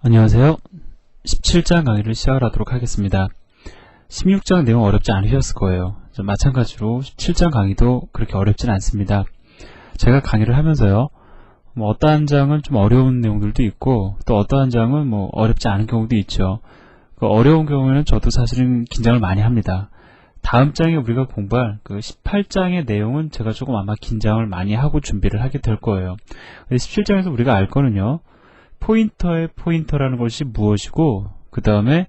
안녕하세요. 17장 강의를 시작하도록 하겠습니다. 16장 내용 어렵지 않으셨을 거예요. 마찬가지로 17장 강의도 그렇게 어렵진 않습니다. 제가 강의를 하면서요, 어떠한 장은 좀 어려운 내용들도 있고 또 어떠한 장은 어렵지 않은 경우도 있죠. 그 어려운 경우에는 저도 사실은 긴장을 많이 합니다. 다음 장에 우리가 공부할 그 18장의 내용은 제가 조금 아마 긴장을 많이 하고 준비를 하게 될 거예요. 17장에서 우리가 알 거는요, 포인터의 포인터라는 것이 무엇이고, 그 다음에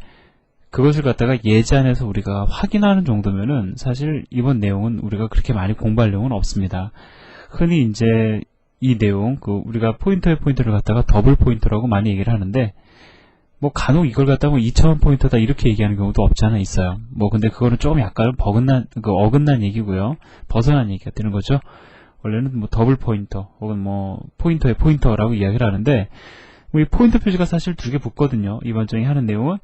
그것을 갖다가 예제안에서 우리가 확인하는 정도면은 사실 이번 내용은 우리가 그렇게 많이 공부할 내용은 없습니다. 흔히 이제 이 내용, 우리가 포인터의 포인터를 갖다가 더블 포인터라고 많이 얘기를 하는데, 간혹 이걸 갖다가 2차원 포인터다 이렇게 얘기하는 경우도 없지 않아 있어요. 근데 그거는 조금 약간 어긋난 얘기고요. 벗어난 얘기가 되는 거죠. 원래는 더블 포인터, 혹은 포인터의 포인터라고 이야기를 하는데, 이 포인터 표시가 사실 두 개 붙거든요. 이번 장에 하는 내용은.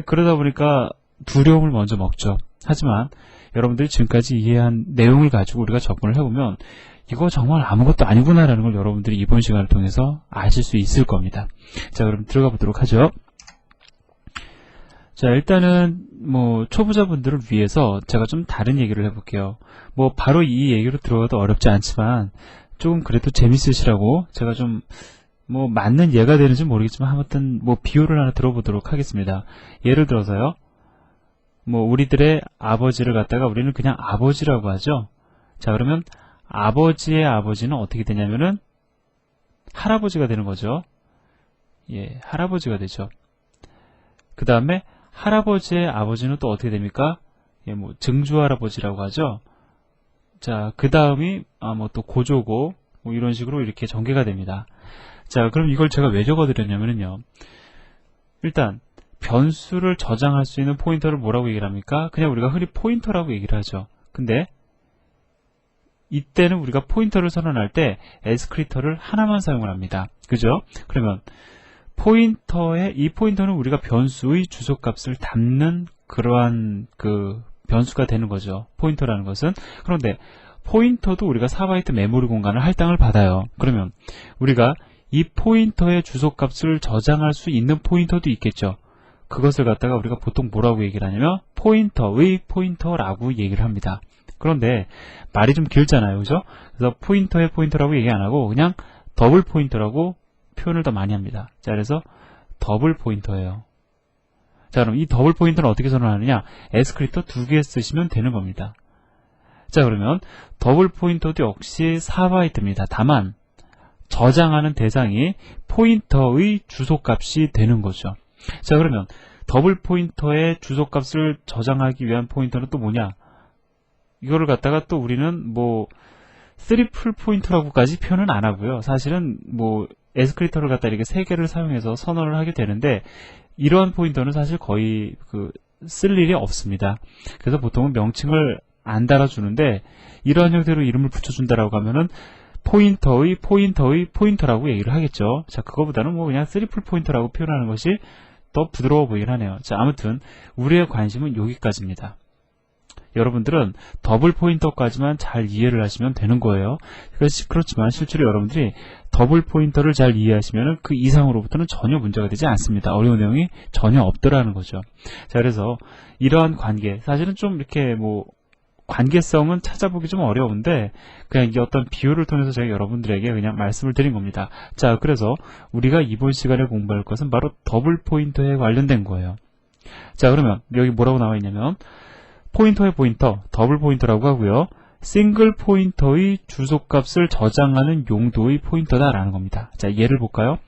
그러다 보니까 두려움을 먼저 먹죠. 하지만 여러분들이 지금까지 이해한 내용을 가지고 우리가 접근을 해보면 이거 정말 아무것도 아니구나라는 걸 여러분들이 이번 시간을 통해서 아실 수 있을 겁니다. 자, 그럼 들어가 보도록 하죠. 자, 일단은 초보자분들을 위해서 제가 좀 다른 얘기를 해볼게요. 바로 이 얘기로 들어가도 어렵지 않지만 조금 그래도 재밌으시라고 제가 좀 맞는 예가 되는지 모르겠지만 아무튼 비유를 하나 들어보도록 하겠습니다. 예를 들어서요, 우리들의 아버지를 갖다가 우리는 그냥 아버지라고 하죠. 자, 그러면 아버지의 아버지는 어떻게 되냐면은 할아버지가 되는 거죠. 예, 할아버지가 되죠. 그 다음에 할아버지의 아버지는 또 어떻게 됩니까? 예, 증조할아버지라고 하죠. 자, 그 다음이 또 고조고 이런 식으로 이렇게 전개가 됩니다. 자, 그럼 이걸 제가 왜 적어드렸냐면요, 일단 변수를 저장할 수 있는 포인터를 뭐라고 얘기를 합니까? 그냥 우리가 흔히 포인터라고 얘기를 하죠. 근데 이때는 우리가 포인터를 선언할 때 에스크리터를 하나만 사용을 합니다. 그죠? 그러면 이 포인터는 우리가 변수의 주소값을 담는 그러한 변수가 되는 거죠. 포인터라는 것은. 그런데 포인터도 우리가 4바이트 메모리 공간을 할당을 받아요. 그러면 우리가 이 포인터의 주소값을 저장할 수 있는 포인터도 있겠죠. 그것을 갖다가 우리가 보통 뭐라고 얘기를 하냐면 포인터의 포인터라고 얘기를 합니다. 그런데 말이 좀 길잖아요. 그죠? 그래서 포인터의 포인터라고 얘기 안 하고 그냥 더블 포인터라고 표현을 더 많이 합니다. 자, 그래서 더블 포인터예요. 자, 그럼 이 더블 포인터는 어떻게 선언하느냐? 에스크리터 2개 쓰시면 되는 겁니다. 자, 그러면 더블 포인터도 역시 4바이트입니다. 다만 저장하는 대상이 포인터의 주소값이 되는 거죠. 자, 그러면 더블 포인터의 주소값을 저장하기 위한 포인터는 또 뭐냐? 이거를 갖다가 또 우리는 트리플 포인터라고까지 표현은 안 하고요. 사실은 에스크리터를 갖다 이렇게 3개를 사용해서 선언을 하게 되는데, 이러한 포인터는 사실 거의 쓸 일이 없습니다. 그래서 보통은 명칭을 안 달아주는데, 이러한 형태로 이름을 붙여준다라고 하면은 포인터의 포인터라고 얘기를 하겠죠. 자, 그거보다는 그냥 트리플 포인터라고 표현하는 것이 더 부드러워 보이긴 하네요. 자, 아무튼 우리의 관심은 여기까지입니다. 여러분들은 더블 포인터까지만 잘 이해를 하시면 되는 거예요. 그렇지만 실제로 여러분들이 더블 포인터를 잘 이해하시면 그 이상으로부터는 전혀 문제가 되지 않습니다. 어려운 내용이 전혀 없더라는 거죠. 자, 그래서 이러한 관계, 사실은 좀 이렇게 관계성은 찾아보기 좀 어려운데 그냥 이 어떤 비유를 통해서 제가 여러분들에게 그냥 말씀을 드린 겁니다. 자, 그래서 우리가 이번 시간에 공부할 것은 바로 더블 포인터에 관련된 거예요. 자, 그러면 여기 뭐라고 나와 있냐면 포인터의 포인터, 더블 포인터라고 하고요, 싱글 포인터의 주소값을 저장하는 용도의 포인터다라는 겁니다. 자, 예를 볼까요?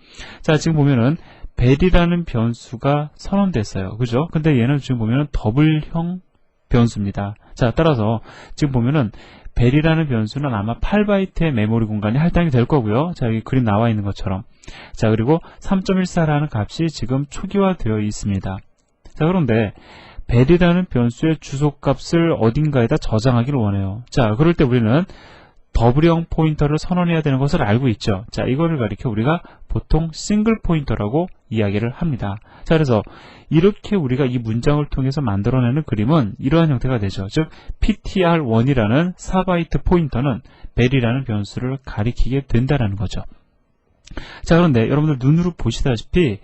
자, 지금 보면은 벨이라는 변수가 선언됐어요. 그죠? 근데 얘는 지금 보면은 더블형 변수입니다. 자, 따라서 지금 보면은 벨이라는 변수는 아마 8바이트의 메모리 공간이 할당이 될 거고요. 자, 여기 그림 나와 있는 것처럼. 자, 그리고 3.14라는 값이 지금 초기화되어 있습니다. 자, 그런데 벨이라는 변수의 주소값을 어딘가에다 저장하기를 원해요. 자, 그럴 때 우리는 더블형 포인터를 선언해야 되는 것을 알고 있죠. 자, 이거를 가리켜 우리가 보통 싱글 포인터라고 이야기를 합니다. 자, 그래서 이렇게 우리가 이 문장을 통해서 만들어내는 그림은 이러한 형태가 되죠. 즉 ptr1이라는 4바이트 포인터는 벨이라는 변수를 가리키게 된다는 거죠. 자, 그런데 여러분들 눈으로 보시다시피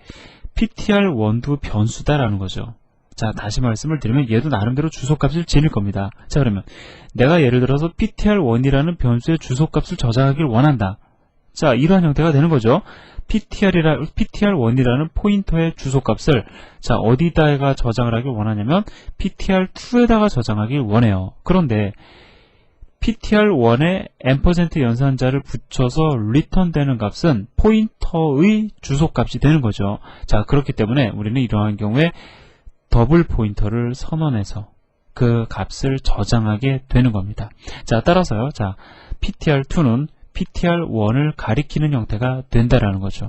ptr1도 변수다라는 거죠. 자, 다시 말씀을 드리면 얘도 나름대로 주소값을 지닐 겁니다. 자, 그러면 내가 예를 들어서 ptr1이라는 변수의 주소값을 저장하길 원한다. 자, 이러한 형태가 되는 거죠. ptr1이라는 포인터의 주소값을 자, 어디다가 저장을 하길 원하냐면 ptr2에다가 저장하길 원해요. 그런데 ptr1에 ampersand 연산자를 붙여서 리턴되는 값은 포인터의 주소값이 되는 거죠. 자, 그렇기 때문에 우리는 이러한 경우에 더블 포인터를 선언해서 그 값을 저장하게 되는 겁니다. 자, 따라서요. 자, ptr2는 ptr1을 가리키는 형태가 된다라는 거죠.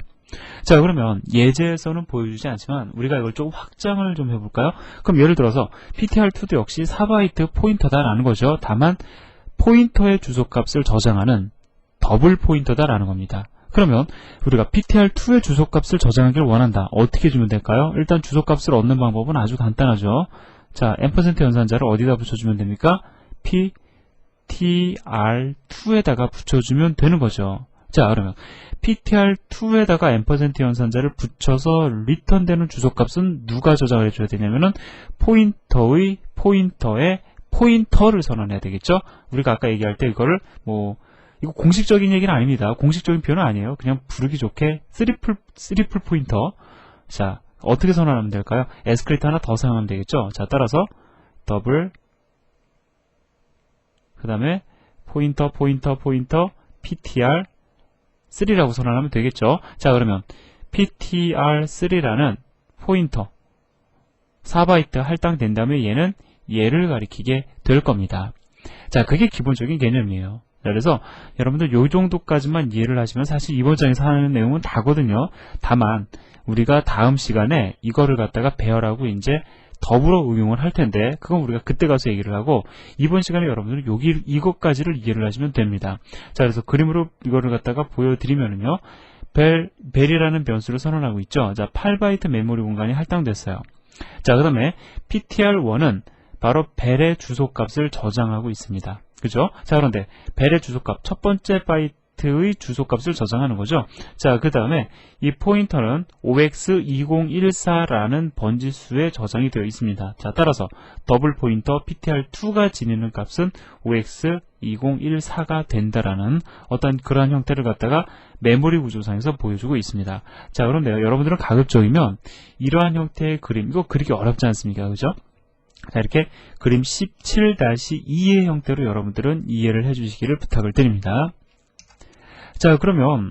자, 그러면 예제에서는 보여주지 않지만 우리가 이걸 좀 확장을 좀 해볼까요? 그럼 예를 들어서 ptr2도 역시 4바이트 포인터다라는 거죠. 다만 포인터의 주소값을 저장하는 더블 포인터다라는 겁니다. 그러면 우리가 ptr2의 주소값을 저장하기를 원한다. 어떻게 주면 될까요? 일단 주소값을 얻는 방법은 아주 간단하죠. 자, ampersand 연산자를 어디다 붙여주면 됩니까? ptr2에다가 붙여주면 되는 거죠. 자, 그러면 ptr2에다가 ampersand 연산자를 붙여서 리턴되는 주소값은 누가 저장을 해줘야 되냐면은 포인터의 포인터에 포인터를 선언해야 되겠죠? 우리가 아까 얘기할 때 이거를 이거 공식적인 얘기는 아닙니다. 공식적인 표현은 아니에요. 그냥 부르기 좋게 쓰리플 포인터. 자, 어떻게 선언하면 될까요? 에스크리터 하나 더 사용하면 되겠죠? 자, 따라서 더블 그 다음에 포인터 ptr3라고 선언하면 되겠죠? 자, 그러면 ptr3라는 포인터 4바이트 할당된 다음에 얘는 얘를 가리키게 될 겁니다. 자, 그게 기본적인 개념이에요. 그래서 여러분들 요 정도까지만 이해를 하시면 사실 이번 장에서 하는 내용은 다거든요. 다만 우리가 다음 시간에 이거를 갖다가 배열하고 이제 더불어 응용을 할 텐데 그건 우리가 그때 가서 얘기를 하고 이번 시간에 여러분들은 이것까지를 이해를 하시면 됩니다. 자, 그래서 그림으로 이거를 갖다가 보여드리면은요. 벨이라는 변수를 선언하고 있죠. 자, 8바이트 메모리 공간이 할당됐어요. 자, 그 다음에 ptr1은 바로 벨의 주소값을 저장하고 있습니다. 그죠? 자, 그런데 벨의 주소값, 첫 번째 바이트의 주소값을 저장하는 거죠. 자, 그 다음에 이 포인터는 OX2014라는 번지수에 저장이 되어 있습니다. 자, 따라서 더블 포인터 ptr2가 지니는 값은 OX2014가 된다라는 어떤 그러한 형태를 갖다가 메모리 구조상에서 보여주고 있습니다. 자, 그런데요, 여러분들은 가급적이면 이러한 형태의 그림, 이거 그리기 어렵지 않습니까? 그죠? 자, 이렇게 그림 17-2의 형태로 여러분들은 이해를 해주시기를 부탁을 드립니다. 자, 그러면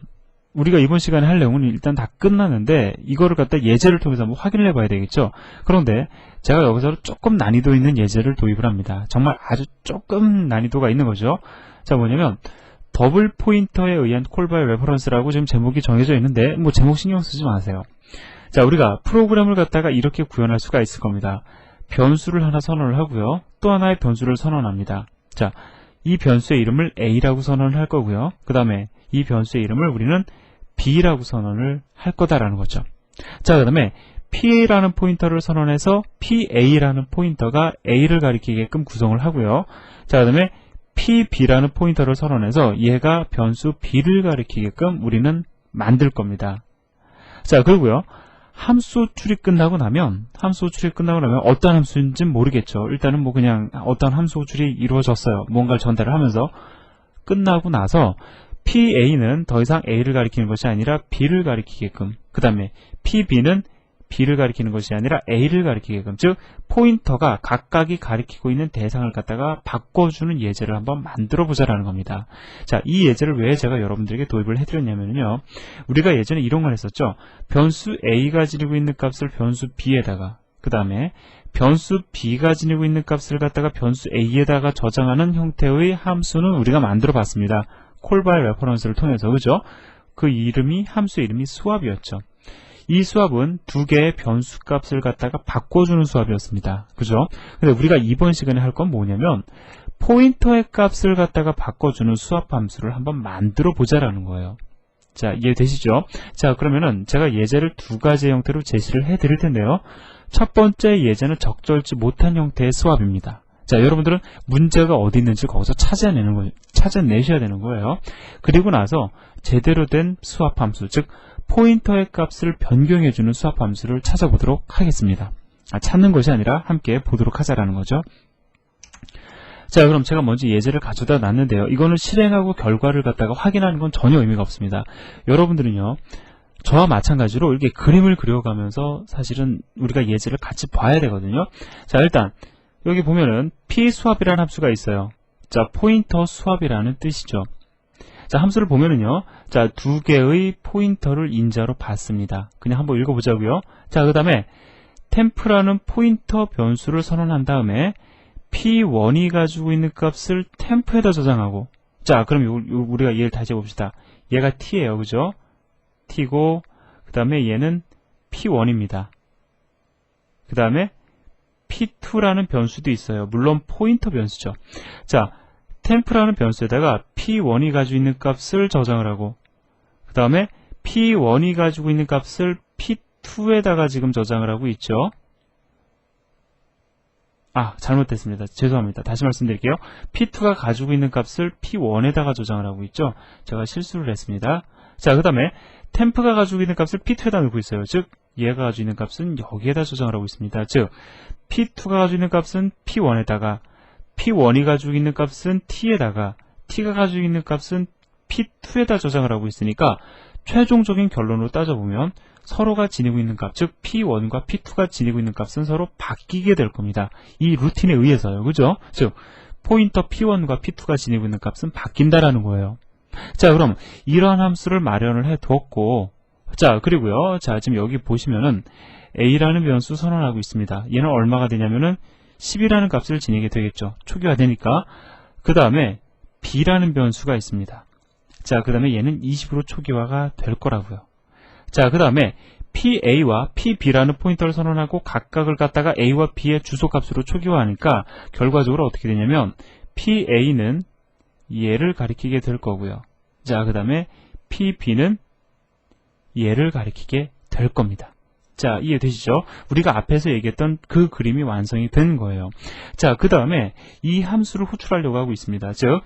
우리가 이번 시간에 할 내용은 일단 다 끝났는데 이거를 갖다 예제를 통해서 한번 확인을 해봐야 되겠죠. 그런데 제가 여기서 조금 난이도 있는 예제를 도입을 합니다. 정말 아주 조금 난이도가 있는 거죠. 자, 뭐냐면 더블 포인터에 의한 콜 바이 레퍼런스라고 지금 제목이 정해져 있는데 제목 신경 쓰지 마세요. 자, 우리가 프로그램을 갖다가 이렇게 구현할 수가 있을 겁니다. 변수를 하나 선언을 하고요. 또 하나의 변수를 선언합니다. 자, 이 변수의 이름을 A라고 선언을 할 거고요. 그 다음에 이 변수의 이름을 우리는 B라고 선언을 할 거다라는 거죠. 자, 그 다음에 PA라는 포인터를 선언해서 PA라는 포인터가 A를 가리키게끔 구성을 하고요. 자, 그 다음에 PB라는 포인터를 선언해서 얘가 변수 B를 가리키게끔 우리는 만들 겁니다. 자, 그리고요. 함수 호출이 끝나고 나면 어떤 함수인지는 모르겠죠. 일단은 그냥 어떤 함수 호출이 이루어졌어요. 뭔가를 전달을 하면서 끝나고 나서 PA는 더 이상 A를 가리키는 것이 아니라 B를 가리키게끔, 그 다음에 PB는 B를 가리키는 것이 아니라 A를 가리키게끔, 즉 포인터가 각각이 가리키고 있는 대상을 갖다가 바꿔주는 예제를 한번 만들어 보자라는 겁니다. 자, 이 예제를 왜 제가 여러분들에게 도입을 해드렸냐면요, 우리가 예전에 이런 걸 했었죠. 변수 A가 지니고 있는 값을 변수 B에다가, 그 다음에 변수 B가 지니고 있는 값을 갖다가 변수 A에다가 저장하는 형태의 함수는 우리가 만들어 봤습니다. 콜 바이 레퍼런스를 통해서, 그죠? 그 함수의 이름이 수압이었죠. 이 수압은 두 개의 변수 값을 갖다가 바꿔주는 수압이었습니다. 그죠? 근데 우리가 이번 시간에 할 건 뭐냐면 포인터의 값을 갖다가 바꿔주는 수압 함수를 한번 만들어 보자라는 거예요. 자, 이해되시죠? 자, 그러면은 제가 예제를 두 가지 형태로 제시를 해 드릴 텐데요. 첫 번째 예제는 적절치 못한 형태의 수압입니다. 자, 여러분들은 문제가 어디 있는지 거기서 찾아내셔야 되는 거예요. 그리고 나서 제대로 된 수압 함수, 즉 포인터의 값을 변경해주는 수합함수를 찾아보도록 하겠습니다. 찾는 것이 아니라 함께 보도록 하자라는 거죠. 자, 그럼 제가 먼저 예제를 가져다 놨는데요. 이거는 실행하고 결과를 갖다가 확인하는 건 전혀 의미가 없습니다. 여러분들은요, 저와 마찬가지로 이렇게 그림을 그려가면서 사실은 우리가 예제를 같이 봐야 되거든요. 자, 일단 여기 보면은 p수합이라는 함수가 있어요. 자, 포인터 수합이라는 뜻이죠. 자, 함수를 보면은요, 자, 두 개의 포인터를 인자로 받습니다. 그냥 한번 읽어보자고요. 자, 그 다음에 템프라는 포인터 변수를 선언한 다음에 p1이 가지고 있는 값을 템프에다 저장하고, 자, 그럼 우리가 얘를 다시 해봅시다. 얘가 t예요, 그죠? t고, 그 다음에 얘는 p1입니다. 그 다음에 p2라는 변수도 있어요. 물론 포인터 변수죠. 자, 템프라는 변수에다가 p1이 가지고 있는 값을 저장을 하고, 그 다음에 p1이 가지고 있는 값을 p2에다가 지금 저장을 하고 있죠. 잘못됐습니다. 죄송합니다. 다시 말씀드릴게요. p2가 가지고 있는 값을 p1에다가 저장을 하고 있죠. 제가 실수를 했습니다. 자, 그 다음에 템프가 가지고 있는 값을 p2에다 넣고 있어요. 즉, 얘가 가지고 있는 값은 여기에다 저장을 하고 있습니다. 즉, p2가 가지고 있는 값은 p1에다가, p1이 가지고 있는 값은 t에다가, t가 가지고 있는 값은 p2에다 저장을 하고 있으니까 최종적인 결론으로 따져보면 서로가 지니고 있는 값, 즉 p1과 p2가 지니고 있는 값은 서로 바뀌게 될 겁니다. 이 루틴에 의해서요. 그죠? 즉, 포인터 p1과 p2가 지니고 있는 값은 바뀐다라는 거예요. 자, 그럼 이러한 함수를 마련을 해 두었고, 자, 그리고요. 자, 지금 여기 보시면은 a라는 변수 선언하고 있습니다. 얘는 얼마가 되냐면은 10이라는 값을 지니게 되겠죠. 초기화되니까. 그 다음에 b라는 변수가 있습니다. 자, 그 다음에 얘는 20으로 초기화가 될 거라고요. 자, 그 다음에 PA와 PB라는 포인터를 선언하고 각각을 갖다가 A와 B의 주소값으로 초기화하니까 결과적으로 어떻게 되냐면 PA는 얘를 가리키게 될 거고요. 자, 그 다음에 PB는 얘를 가리키게 될 겁니다. 자, 이해되시죠? 우리가 앞에서 얘기했던 그 그림이 완성이 된 거예요. 자, 그 다음에 이 함수를 호출하려고 하고 있습니다. 즉,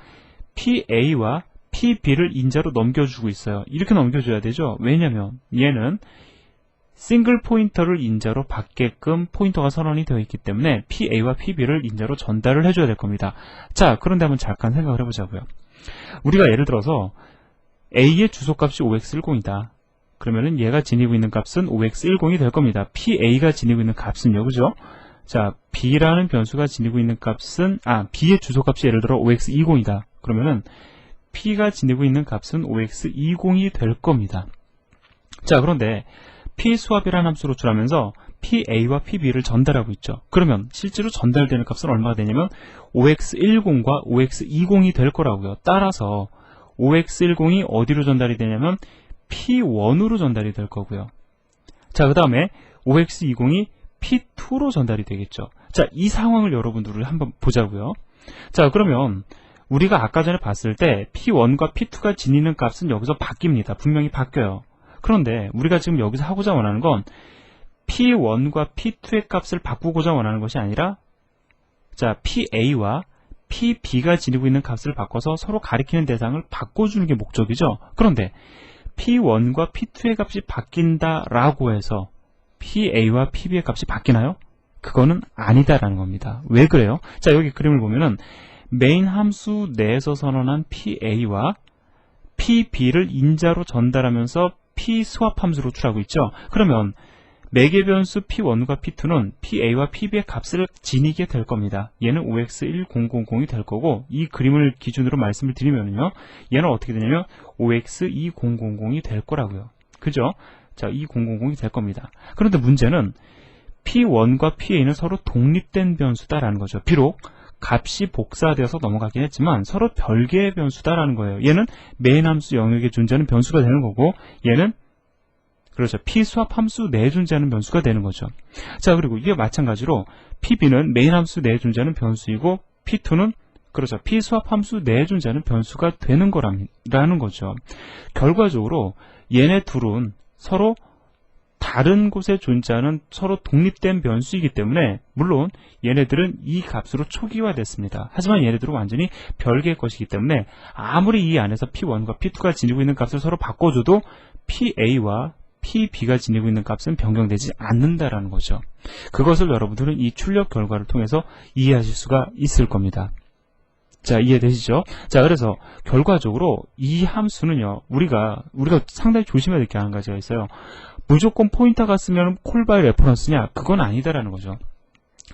PA와 PB를 인자로 넘겨주고 있어요. 이렇게 넘겨줘야 되죠. 왜냐면 얘는 싱글 포인터를 인자로 받게끔 포인터가 선언이 되어 있기 때문에 PA와 PB를 인자로 전달을 해줘야 될 겁니다. 자, 그런데 한번 잠깐 생각을 해보자고요. 우리가 예를 들어서 A의 주소값이 5x10이다. 그러면은 얘가 지니고 있는 값은 5x10이 될 겁니다. PA가 지니고 있는 값은요, 그죠? 자, B라는 변수가 지니고 있는 값은, B의 주소값이 예를 들어 5x20이다. 그러면은 P가 지니고 있는 값은 5x20이 될 겁니다. 자, 그런데 P수합이라는 함수로 호출하면서 PA와 PB를 전달하고 있죠. 그러면 실제로 전달되는 값은 얼마가 되냐면 5x10과 5x20이 될 거라고요. 따라서 5x10이 어디로 전달이 되냐면 P1으로 전달이 될 거고요. 자, 그 다음에 5x20이 P2로 전달이 되겠죠. 자, 이 상황을 여러분들을 한번 보자고요. 자, 그러면 우리가 아까 전에 봤을 때 P1과 P2가 지니는 값은 여기서 바뀝니다. 분명히 바뀌어요. 그런데 우리가 지금 여기서 하고자 원하는 건 P1과 P2의 값을 바꾸고자 원하는 것이 아니라, 자, PA와 PB가 지니고 있는 값을 바꿔서 서로 가리키는 대상을 바꿔주는 게 목적이죠. 그런데 P1과 P2의 값이 바뀐다라고 해서 PA와 PB의 값이 바뀌나요? 그거는 아니다라는 겁니다. 왜 그래요? 자, 여기 그림을 보면은 메인 함수 내에서 선언한 PA와 PB를 인자로 전달하면서 P수합 함수로 호출하고 있죠. 그러면 매개 변수 P1과 P2는 PA와 PB의 값을 지니게 될 겁니다. 얘는 5x1000이 될 거고, 이 그림을 기준으로 말씀을 드리면요, 얘는 어떻게 되냐면 5x2000이 될 거라고요. 그죠? 자, 2000이 될 겁니다. 그런데 문제는 P1과 PA는 서로 독립된 변수다라는 거죠. 비록 값이 복사되어서 넘어가긴 했지만 서로 별개의 변수다라는 거예요. 얘는 메인 함수 영역에 존재하는 변수가 되는 거고, 얘는 그렇죠. P수합 함수 내에 존재하는 변수가 되는 거죠. 자, 그리고 이게 마찬가지로 PB는 메인 함수 내에 존재하는 변수이고, P2는 그렇죠. P수합 함수 내에 존재하는 변수가 되는 거라는 거죠. 결과적으로 얘네 둘은 서로 다른 곳에 존재하는 서로 독립된 변수이기 때문에 물론 얘네들은 이 값으로 초기화됐습니다. 하지만 얘네들은 완전히 별개의 것이기 때문에 아무리 이 안에서 P1과 P2가 지니고 있는 값을 서로 바꿔줘도 PA와 PB가 지니고 있는 값은 변경되지 않는다라는 거죠. 그것을 여러분들은 이 출력 결과를 통해서 이해하실 수가 있을 겁니다. 자, 이해되시죠? 자, 그래서 결과적으로 이 함수는요, 우리가 상당히 조심해야 될 게 한 가지가 있어요. 무조건 포인터가 쓰면 콜 바이 레퍼런스냐? 그건 아니다라는 거죠.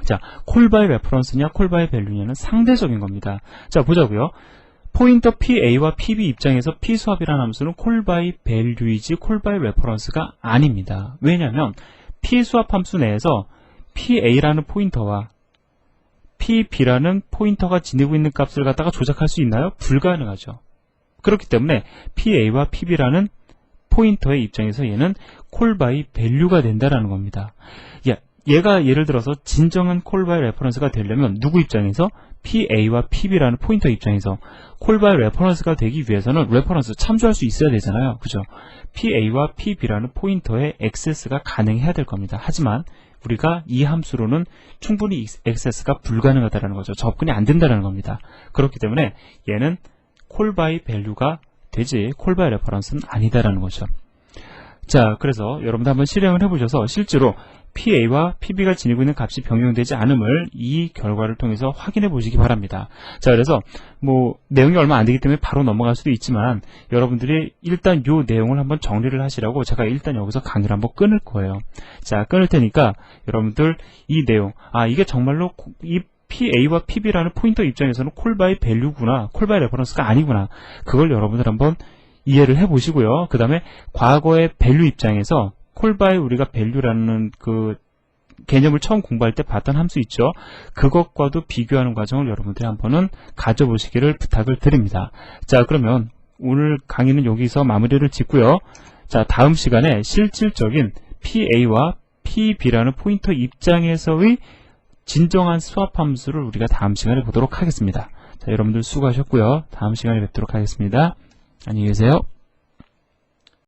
자, 콜 바이 레퍼런스냐, 콜 바이 밸류냐는 상대적인 겁니다. 자, 보자고요. 포인터 PA와 PB 입장에서 P수합이라는 함수는 콜 바이 밸류이지 콜 바이 레퍼런스가 아닙니다. 왜냐하면 P수합 함수 내에서 PA라는 포인터와 PB라는 포인터가 지니고 있는 값을 갖다가 조작할 수 있나요? 불가능하죠. 그렇기 때문에 PA와 PB라는 포인터의 입장에서 얘는 콜 바이 밸류가 된다라는 겁니다. 얘가 예를 들어서 진정한 콜 바이 레퍼런스가 되려면 누구 입장에서? PA와 PB라는 포인터 입장에서 콜 바이 레퍼런스가 되기 위해서는 레퍼런스 참조할 수 있어야 되잖아요. 그죠? PA와 PB라는 포인터에 액세스가 가능해야 될 겁니다. 하지만 우리가 이 함수로는 충분히 액세스가 불가능하다는 거죠. 접근이 안 된다는 겁니다. 그렇기 때문에 얘는 콜 바이 밸류가 되지 콜 바이 레퍼런스는 아니다라는 거죠. 자, 그래서 여러분들 한번 실행을 해보셔서 실제로 PA와 PB가 지니고 있는 값이 변경되지 않음을 이 결과를 통해서 확인해 보시기 바랍니다. 자, 그래서 내용이 얼마 안 되기 때문에 바로 넘어갈 수도 있지만 여러분들이 일단 요 내용을 한번 정리를 하시라고 제가 일단 여기서 강의를 한번 끊을 거예요. 자, 끊을 테니까 여러분들 이 내용, 이게 정말로 이 PA와 PB라는 포인터 입장에서는 콜 바이 밸류구나, 콜 바이 레퍼런스가 아니구나, 그걸 여러분들 한번 이해를 해 보시고요. 그 다음에 과거의 밸류 입장에서 콜 바이 우리가 밸류라는 그 개념을 처음 공부할 때 봤던 함수 있죠. 그것과도 비교하는 과정을 여러분들이 한번은 가져보시기를 부탁을 드립니다. 자, 그러면 오늘 강의는 여기서 마무리를 짓고요. 자, 다음 시간에 실질적인 PA와 PB라는 포인터 입장에서의 진정한 수합 함수를 우리가 다음 시간에 보도록 하겠습니다. 자, 여러분들 수고하셨고요. 다음 시간에 뵙도록 하겠습니다. 안녕히 계세요.